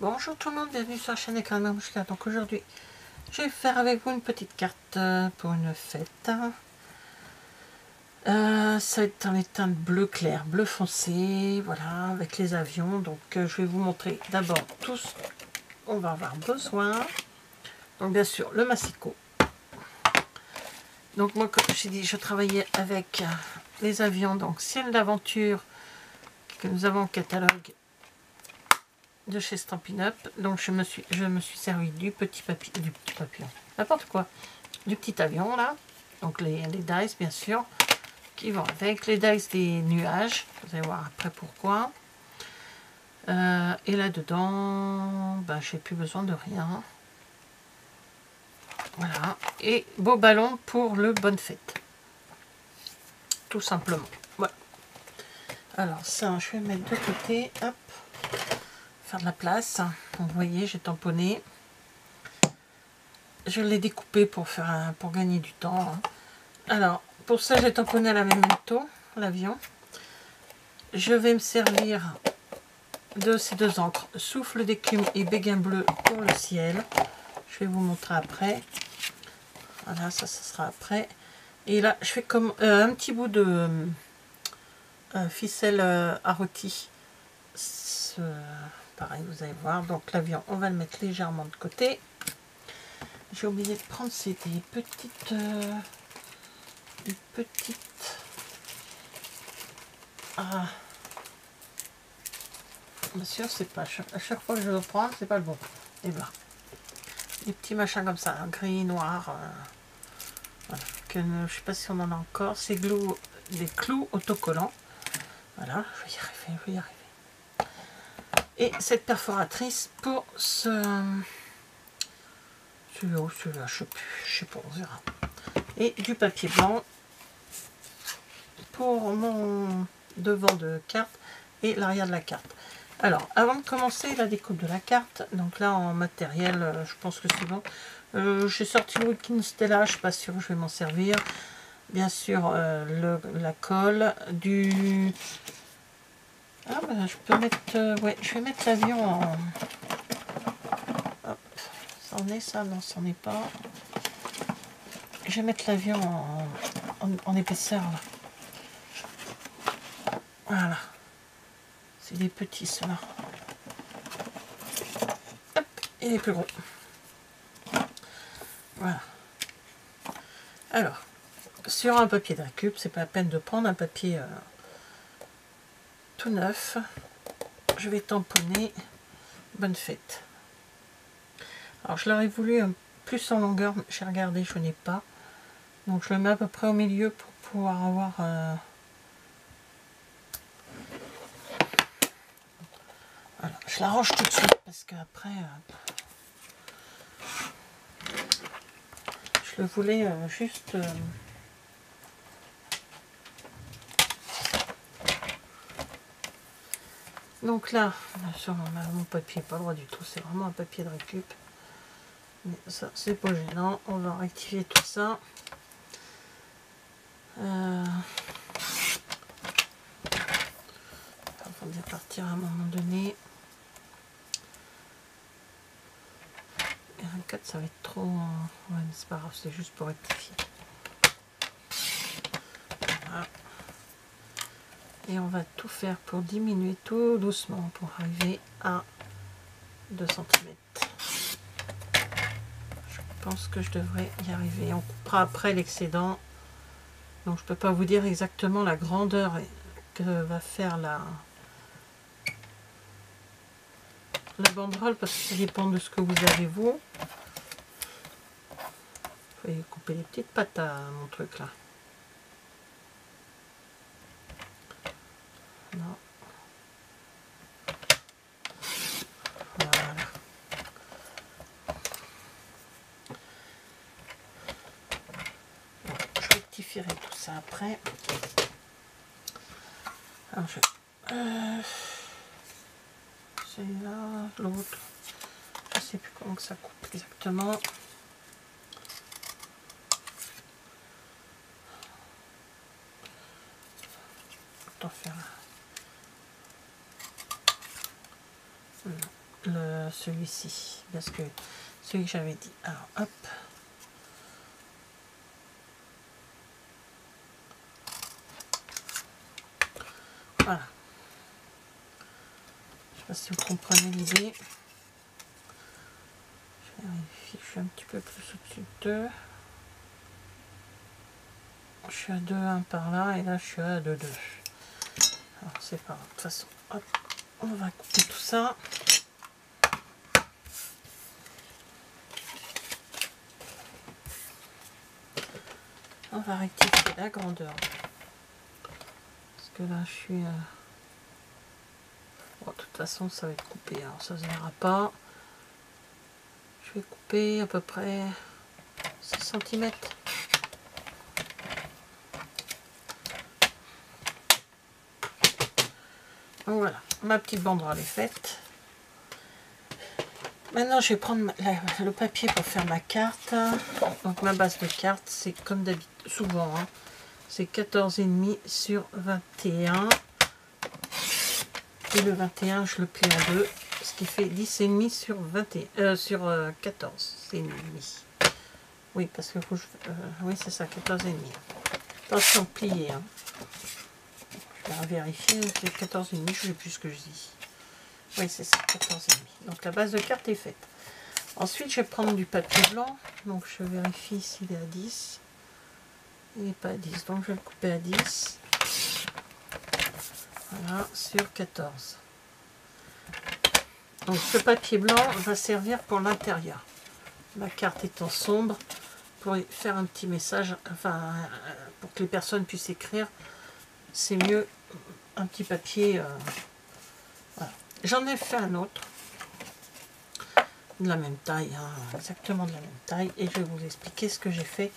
Bonjour tout le monde, bienvenue sur la chaîne Écran de Mamouchka. Donc aujourd'hui, je vais faire avec vous une petite carte pour une fête. Ça va être dans les teintes bleu clair, bleu foncé, voilà, avec les avions. Donc je vais vous montrer d'abord tout ce qu'on va avoir besoin. Donc bien sûr, le massicot. Donc moi, comme j'ai dit, je travaillais avec les avions, donc Ciel d'aventure, que nous avons au catalogue de chez Stampin' Up. Donc je me suis servi du petit papillon, n'importe quoi, du petit avion là, donc les dice bien sûr qui vont avec, les dice des nuages, vous allez voir après pourquoi. Et là dedans ben, j'ai plus besoin de rien, voilà, et beau ballon pour le bonne fête, tout simplement. Voilà, alors ça je vais le mettre de côté, hop, faire de la place. Donc, vous voyez, j'ai tamponné. Je l'ai découpé pour gagner du temps. Hein. Alors, pour ça, j'ai tamponné à la même méthode, l'avion. Je vais me servir de ces deux encres, Souffle d'écume et Béguin bleu pour le ciel. Je vais vous montrer après. Voilà, ça sera après. Et là, je fais comme un petit bout de ficelle à rôti. Pareil, vous allez voir. Donc, l'avion, on va le mettre légèrement de côté. J'ai oublié de prendre des petites... Ah, bien sûr, c'est pas à chaque fois que je le prends, c'est pas le bon. Et voilà, des petits machins comme ça, gris, noir. Voilà. Je sais pas si on en a encore. C'est des clous autocollants. Voilà, je vais y arriver, je vais y arriver. Et cette perforatrice pour celui-là, je sais pas, on verra. Et du papier blanc pour mon devant de carte et l'arrière de la carte. Alors, avant de commencer la découpe de la carte, donc là en matériel, je pense que c'est bon. J'ai sorti le Wicked Stella, je ne suis pas sûre que je vais m'en servir. Bien sûr, la colle, du... Ah ben, je peux mettre... ouais, je vais mettre l'avion en... Hop, ça en est ça? Non, ça n'en est pas. Je vais mettre l'avion en épaisseur, là. Voilà. C'est des petits, ceux-là. Hop, et les plus gros. Voilà. Alors, sur un papier de récup, c'est pas la peine de prendre un papier tout neuf. Je vais tamponner bonne fête. Alors, je l'aurais voulu plus en longueur, j'ai regardé, je n'ai pas. Donc, je le mets à peu près au milieu pour pouvoir avoir... Voilà, je l'arrange tout de suite parce qu'après... je le voulais juste... Donc là, sur mon papier, pas le droit du tout, c'est vraiment un papier de récup. Mais ça, c'est pas gênant, on va rectifier tout ça. Avant de partir à un moment donné. Et un 4, ça va être trop... ouais, mais c'est pas grave, c'est juste pour rectifier. Voilà. Et on va tout faire pour diminuer tout doucement pour arriver à 2 cm. Je pense que je devrais y arriver. On coupera après l'excédent. Donc je peux pas vous dire exactement la grandeur que va faire la banderole parce que ça dépend de ce que vous avez vous. Il faut couper les petites pattes à mon truc là. Non. Voilà. Bon, je rectifierai tout ça après. Alors celui-là, l'autre, je sais plus comment que ça coupe exactement. Autant faire là. celui-ci, parce que celui que j'avais dit. Alors hop. Voilà. Je sais pas si vous comprenez l'idée. Je vérifie, je suis un petit peu plus au-dessus de 2. Je suis à 2,1 par là, et là je suis à 2,2. Alors c'est pas grave, de toute façon, hop, on va couper tout ça. On va rectifier la grandeur. Parce que là je suis... Bon, de toute façon ça va être coupé, alors ça se verra pas. Je vais couper à peu près 6 cm. Donc voilà, ma petite banderole est faite. Maintenant, je vais prendre le papier pour faire ma carte. Donc ma base de carte, c'est comme d'habitude, souvent, hein, c'est 14,5 sur 21. Et le 21, je le plie en deux, ce qui fait 10,5 sur 21, sur 14. C'est demi. Oui, parce que oui, c'est ça, 14,5. Attention, plier. Hein. Je vais vérifier, c'est 14,5, je ne sais plus ce que je dis. Oui, c'est ça, 14,5. Donc la base de carte est faite. Ensuite, je vais prendre du papier blanc. Donc je vérifie s'il est à 10. Il n'est pas à 10, donc je vais le couper à 10. Voilà, sur 14. Donc ce papier blanc va servir pour l'intérieur. Ma carte étant sombre, pour faire un petit message, enfin, pour que les personnes puissent écrire, c'est mieux un petit papier. Voilà. J'en ai fait un autre, de la même taille, hein, exactement de la même taille, et je vais vous expliquer ce que j'ai fait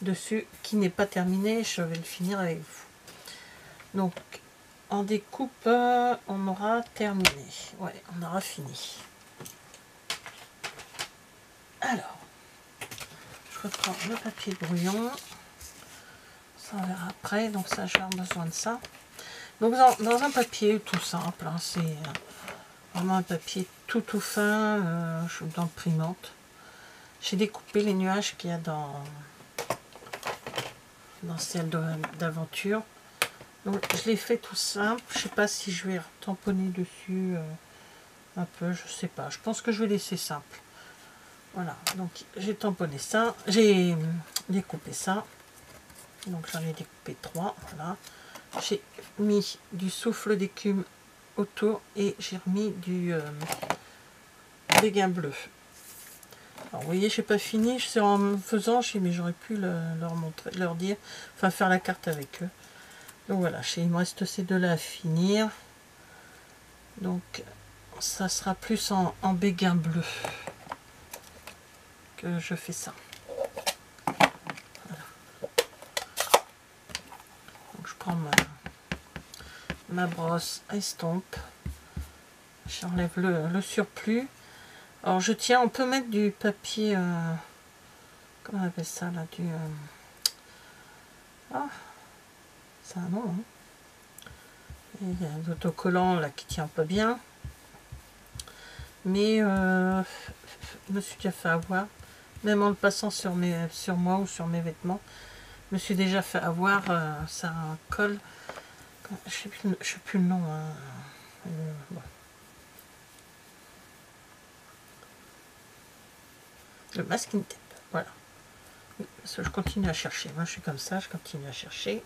dessus, qui n'est pas terminé, je vais le finir avec vous. Donc, en découpe, on aura terminé, ouais, on aura fini. Alors, je reprends le papier brouillon, ça on verra après, donc ça j'ai besoin de ça. Donc dans un papier tout simple, hein, c'est vraiment un papier tout fin, d'imprimante. J'ai découpé les nuages qu'il y a dans celle d'aventure. Donc je l'ai fait tout simple. Je sais pas si je vais tamponner dessus un peu, je sais pas. Je pense que je vais laisser simple. Voilà, donc j'ai tamponné ça, j'ai découpé ça. Donc j'en ai découpé 3, voilà. J'ai mis du souffle d'écume autour et j'ai remis du béguin bleu. Alors vous voyez, j'ai pas fini, c'est en faisant, mais j'aurais pu leur montrer, leur dire, enfin faire la carte avec eux. Donc voilà, il me reste ces deux là à finir. Donc ça sera plus en béguin bleu que je fais ça. Voilà. Donc je prends ma brosse à estompe. J'enlève le surplus. Alors je tiens, on peut mettre du papier, comment on appelle ça là, ah, c'est un nom, hein. Il y a un autocollant là qui tient pas bien. Mais je me suis déjà fait avoir, même en le passant sur moi ou sur mes vêtements, je me suis déjà fait avoir, ça colle, je sais plus le nom, hein. Bon. Le masking tape, voilà. Parce que je continue à chercher, moi je suis comme ça, je continue à chercher.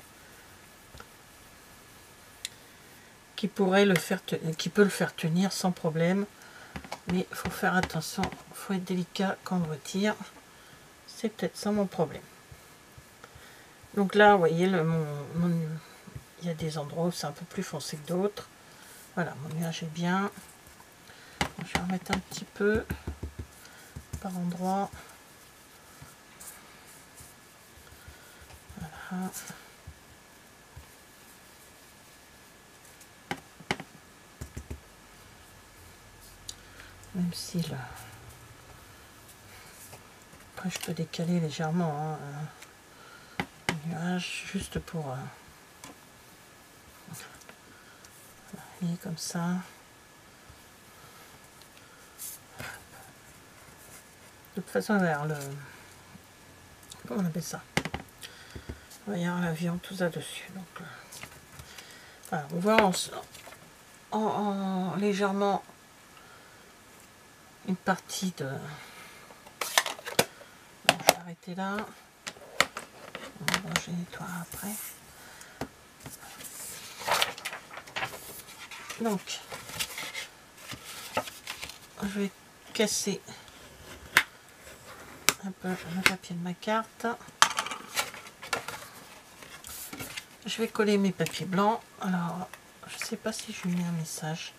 Qui pourrait le faire, qui peut le faire tenir sans problème, mais il faut faire attention, il faut être délicat quand on retire. C'est peut-être ça mon problème. Donc là, vous voyez, il y a des endroits où c'est un peu plus foncé que d'autres. Voilà, mon nuage est bien. Je vais remettre un petit peu par endroit. Voilà. Même si là, après je peux décaler légèrement, hein, le nuage juste pour comme ça. De toute façon, vers le... Comment on appelle ça? Il va y avoir l'avion, tout ça dessus. Donc, voilà, on voit en légèrement une partie de... Bon, je vais arrêter là. Bon, je nettoie après. Donc, je vais casser un peu le papier de ma carte. Je vais coller mes papiers blancs. Alors, je sais pas si je mets un message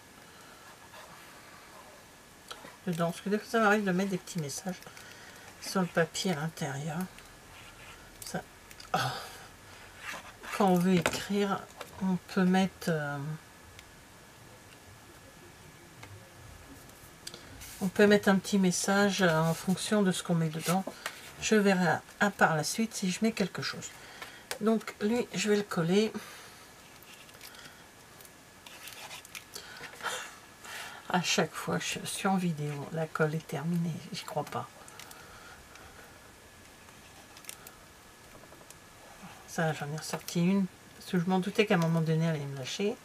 dedans, parce que des fois ça m'arrive de mettre des petits messages sur le papier à l'intérieur. Ça, oh. Quand on veut écrire, on peut mettre un petit message en fonction de ce qu'on met dedans. Je verrai par la suite si je mets quelque chose. Donc lui, je vais le coller. À chaque fois que je suis en vidéo, la colle est terminée, j'y crois pas. Ça, j'en ai ressorti une, parce que je m'en doutais qu'à un moment donné, elle allait me lâcher.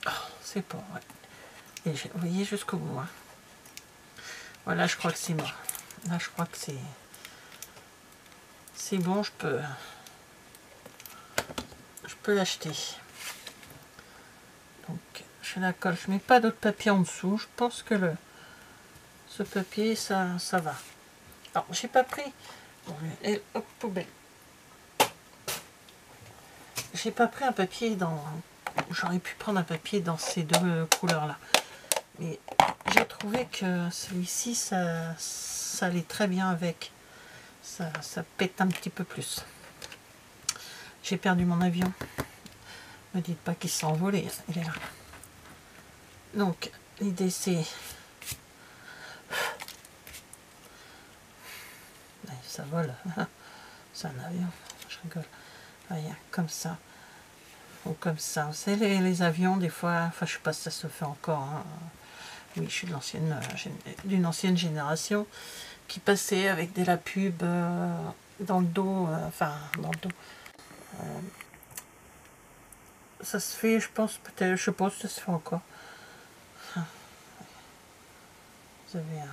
Oh, c'est pas vrai. Et vous voyez jusqu'au bout. Hein. Voilà, je crois que c'est mort. Là, je crois que c'est bon, je peux l'acheter. Donc, je la colle. Je mets pas d'autre papier en dessous. Je pense que ce papier, ça va. Alors, j'ai pas pris... Bon, et hop, poubelle. J'ai pas pris un papier dans... J'aurais pu prendre un papier dans ces deux couleurs-là. Mais j'ai trouvé que celui-ci, ça allait très bien avec. Ça pète un petit peu plus. J'ai perdu mon avion. Ne me dites pas qu'il s'est envolé. Il est là. Donc, l'idée c'est... Ça vole. C'est un avion. Je rigole. Voyez, comme ça. Ou comme ça. Vous savez, les avions, des fois... Enfin, je sais pas si ça se fait encore. Hein. Oui, je suis d'une ancienne génération qui passait avec de la pub dans le dos. Enfin, dans le dos. Ça se fait, je pense, peut-être... Je sais pas si ça se fait encore. Vous avez un...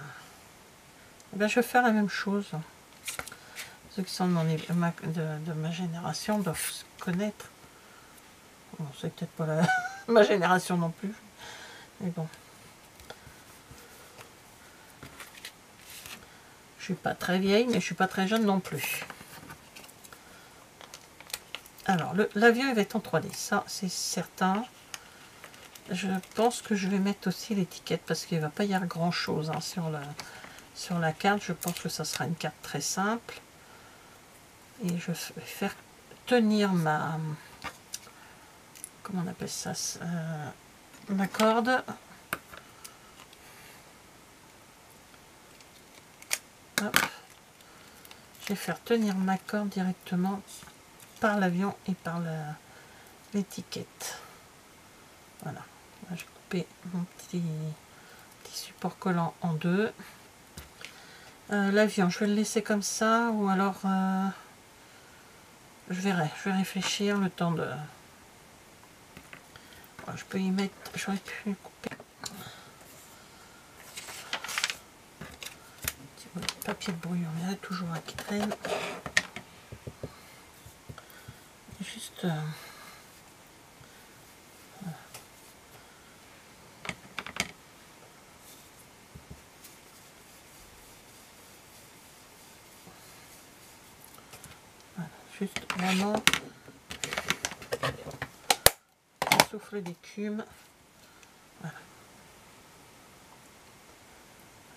Ben, je vais faire la même chose. Ceux qui sont de ma génération doivent se connaître. Bon, c'est peut-être pas ma génération non plus. Mais bon. Je suis pas très vieille, mais je suis pas très jeune non plus. Alors, l'avion il va être en 3D, ça c'est certain. Je pense que je vais mettre aussi l'étiquette parce qu'il ne va pas y avoir grand chose hein, sur la carte. Je pense que ça sera une carte très simple. Et je vais faire tenir ma... Comment on appelle ça ma corde. Hop. Je vais faire tenir ma corde directement par l'avion et par l'étiquette. Voilà. Là, j'ai coupé mon petit support collant en deux. L'avion, je vais le laisser comme ça ou alors je verrai. Je vais réfléchir le temps de... Bon, je peux y mettre... J'aurais pu couper. Petit papier de brouillon, il y en a toujours un qui traîne. Juste... Voilà. Voilà, juste vraiment souffler d'écume. Voilà.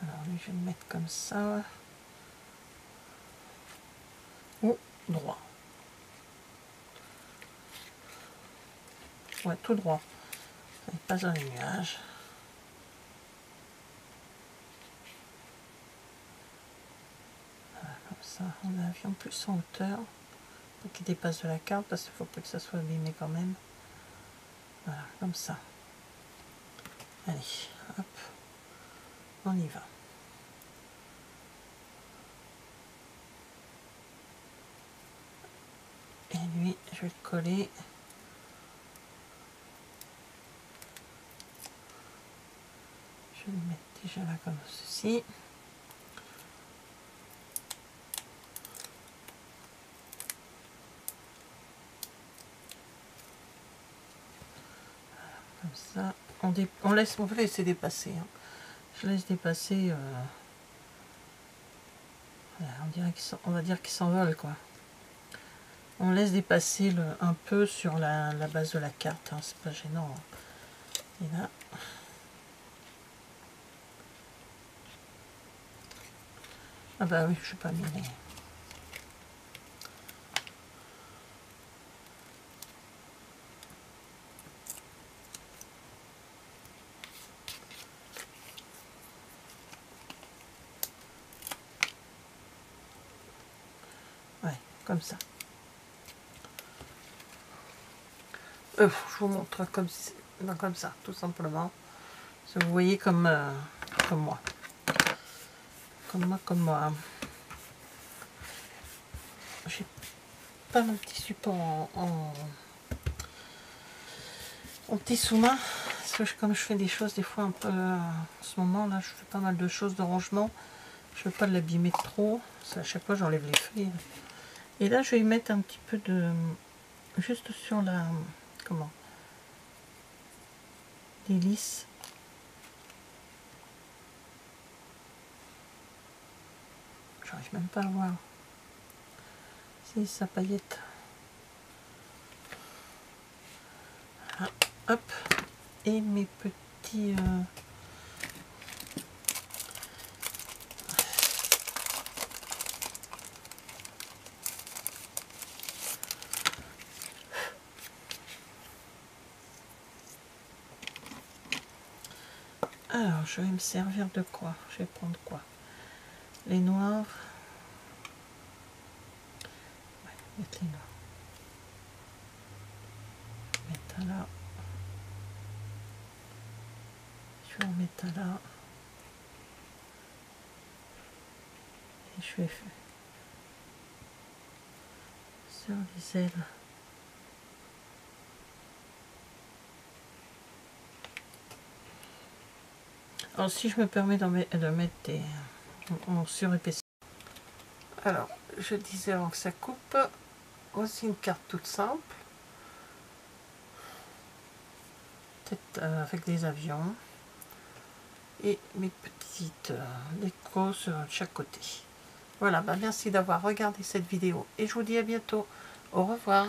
Alors lui, je vais le mettre comme ça. Ou droit. Ouais, tout droit. Pas dans les nuages. Voilà, comme ça, on a l'avion plus en hauteur. Pour qu'il dépasse de la carte, parce qu'il ne faut pas que ça soit abîmé quand même. Voilà, comme ça. Allez, hop, on y va. Je vais le coller. Je vais le mettre déjà là comme ceci. Comme ça. On peut laisser dépasser. Hein. Je laisse dépasser. Voilà, on va dire qu'il s'envole quoi. On laisse dépasser un peu sur la base de la carte. Hein. C'est pas gênant. Hein. Et là. Ah bah oui, je suis pas mis les... Ouais, comme ça. Je vous montre comme ça, tout simplement. Si vous voyez comme moi. Comme moi. J'ai pas mon petit support en petit sous-main. Parce que comme je fais des choses des fois un peu... en ce moment, là, je fais pas mal de choses de rangement. Je veux pas l'abîmer trop. À chaque fois, j'enlève les feuilles. Et là, je vais y mettre un petit peu de... Juste sur la... Comment? L'hélice. J'arrive même pas à voir. Si, sa paillette. Voilà. Hop. Et mes petits... Alors, je vais me servir de quoi? Je vais prendre quoi? Les noirs. Ouais, mettre les noirs. Mettre un là. Je vais en mettre un là. Et je vais faire sur les ailes. Alors, si je me permets de mettre des... en surépaisseur. Alors, je disais avant que ça coupe, voici une carte toute simple, peut-être avec des avions, et mes petites décos sur chaque côté. Voilà, bah merci d'avoir regardé cette vidéo, et je vous dis à bientôt. Au revoir.